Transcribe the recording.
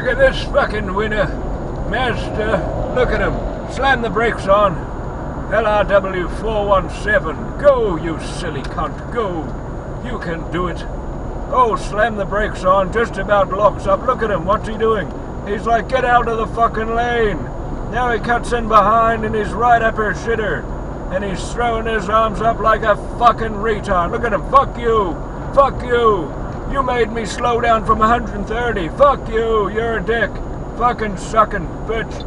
Look at this fucking winner. Mazda. Look at him. Slam the brakes on. LRW417. Go, you silly cunt. Go. You can do it. Oh, slam the brakes on. Just about locks up. Look at him. What's he doing? He's like, get out of the fucking lane. Now he cuts in behind and he's right up her shitter. And he's throwing his arms up like a fucking retard. Look at him. Fuck you. Fuck you. You made me slow down from 130. Fuck you. You're a dick. Fucking sucking bitch.